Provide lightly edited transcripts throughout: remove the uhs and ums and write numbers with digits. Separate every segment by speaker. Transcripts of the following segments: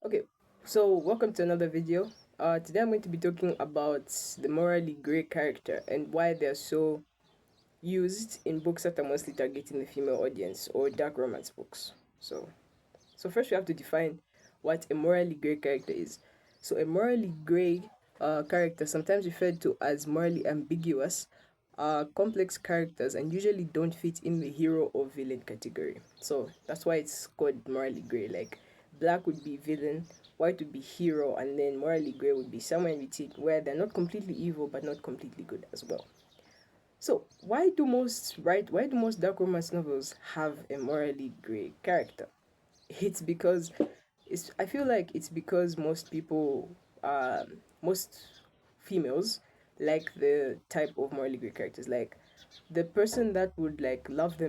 Speaker 1: Okay, so welcome to another video. Today I'm going to be talking about the morally grey character and why they're so used in books that are mostly targeting the female audience or dark romance books. So first we have to define what a morally grey character is. So a morally grey character, sometimes referred to as morally ambiguous, are complex characters and usually don't fit in the hero or villain category. So that's why it's called morally grey. Like black would be villain, white would be hero, and then morally grey would be somewhere in between where they're not completely evil but not completely good as well. So why do most dark romance novels have a morally grey character? It's because I feel like it's because most females like the type of morally grey characters. Like the person that would like love the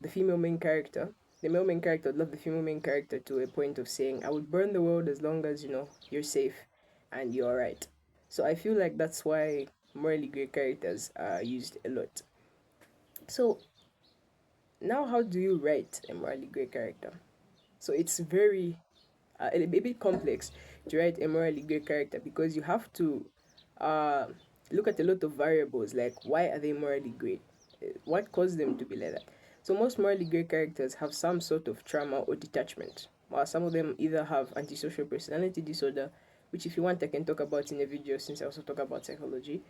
Speaker 1: female main character. The male main character would love the female main character to a point of saying, "I would burn the world as long as you're safe and you're alright." So I feel like that's why morally grey characters are used a lot. So now, how do you write a morally grey character? So it's very a bit complex to write a morally grey character because you have to uh, look at a lot of variables like why are they morally grey? What caused them to be like that? So most morally grey characters have some sort of trauma or detachment, while some of them either have antisocial personality disorder, which if you want I can talk about in a video since I also talk about psychology,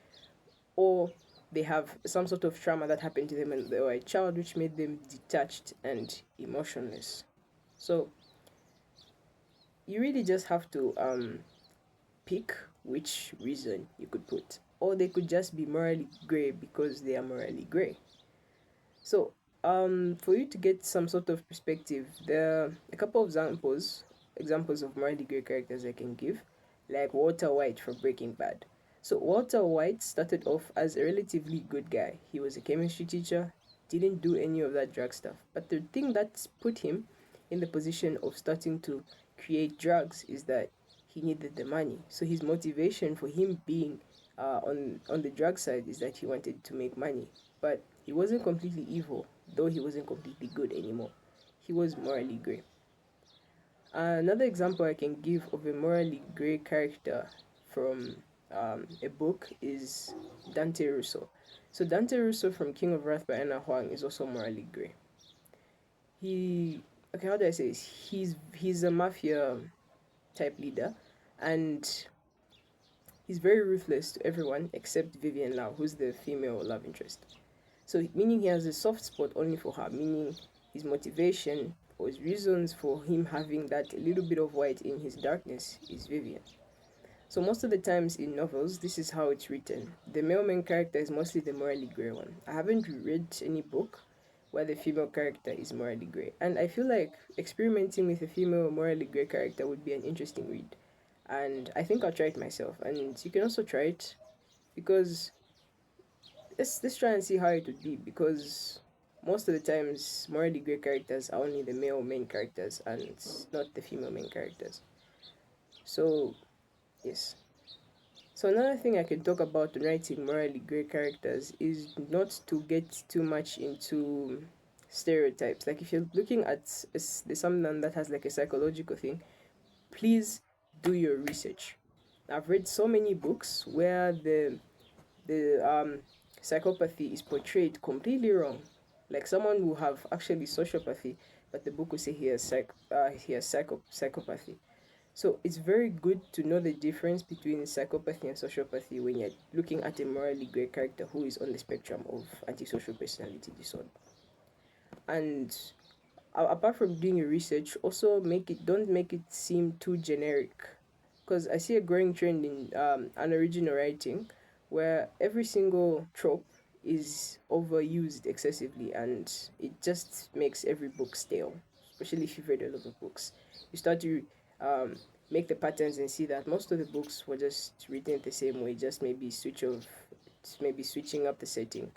Speaker 1: or they have some sort of trauma that happened to them when they were a child, which made them detached and emotionless. So you really just have to pick which reason you could put, or they could just be morally gray because they are morally gray. So for you to get some sort of perspective, there are a couple of examples of morally gray characters I can give, like Walter White from Breaking Bad. So Walter White started off as a relatively good guy. He was a chemistry teacher, didn't do any of that drug stuff. But the thing that put him in the position of starting to create drugs is that he needed the money. So his motivation for him being on the drug side is that he wanted to make money. But he wasn't completely evil, though he wasn't completely good anymore. He was morally grey. Another example I can give of a morally grey character from a book is Dante Russo. So Dante Russo from King of Wrath by Anna Huang is also morally grey. He okay, how do I say this? He's a mafia type leader, and he's very ruthless to everyone except Vivian Lau, who's the female love interest. So meaning he has a soft spot only for her, meaning his motivation or his reasons for him having that little bit of white in his darkness is Vivian. So most of the times in novels, this is how it's written. The male main character is mostly the morally grey one. I haven't read any book where the female character is morally grey. And I feel like experimenting with a female morally grey character would be an interesting read. And I think I'll try it myself. And you can also try it because let's try and see how it would be because most of the times morally grey characters are only the male main characters and it's not the female main characters. So yes. So another thing I can talk about when writing morally grey characters is not to get too much into stereotypes. Like if you're looking at someone that has like a psychological thing, please do your research. I've read so many books where the psychopathy is portrayed completely wrong. Like someone will have actually sociopathy, but the book will say he has psychopathy. So it's very good to know the difference between psychopathy and sociopathy when you're looking at a morally grey character who is on the spectrum of antisocial personality disorder. And apart from doing your research, also don't make it seem too generic, because I see a growing trend in an original writing where every single trope is overused excessively and it just makes every book stale, especially if you've read a lot of books. You start to um, make the patterns and see that most of the books were just written the same way, just maybe switching up the setting.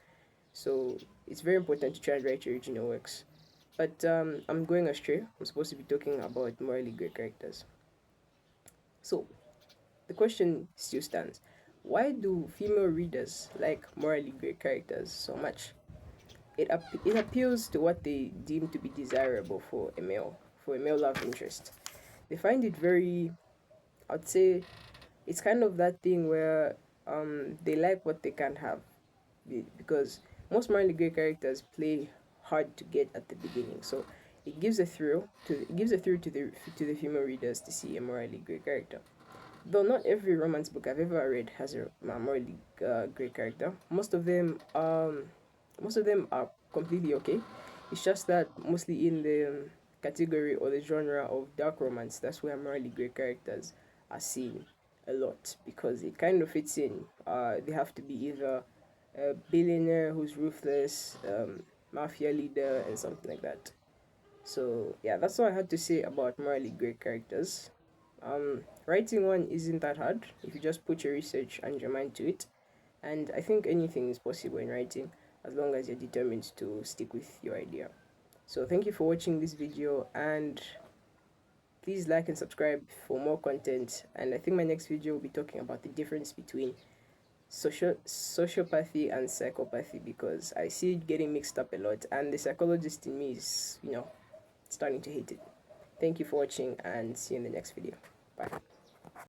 Speaker 1: So it's very important to try and write your original works. But I'm going astray. I'm supposed to be talking about morally great characters. So the question still stands. Why do female readers like morally great characters so much? It appeals to what they deem to be desirable for a male love interest. they find it very, I'd say, it's kind of that thing where they like what they can't have, because most morally great characters play hard to get at the beginning. So it gives a thrill to the female readers to see a morally great character. Though not every romance book I've ever read has a morally great character. Most of them are completely okay. It's just that mostly in the category or the genre of dark romance, that's where morally great characters are seen a lot, because it kind of fits in. They have to be either a billionaire who's ruthless, mafia leader, and something like that. So yeah, that's all I had to say about morally great characters. Writing one isn't that hard if you just put your research and your mind to it. And I think anything is possible in writing as long as you're determined to stick with your idea. So thank you for watching this video, and please like and subscribe for more content. And I think my next video will be talking about the difference between sociopathy and psychopathy, because I see it getting mixed up a lot, and the psychologist in me is, starting to hate it. Thank you for watching, and see you in the next video. Bye.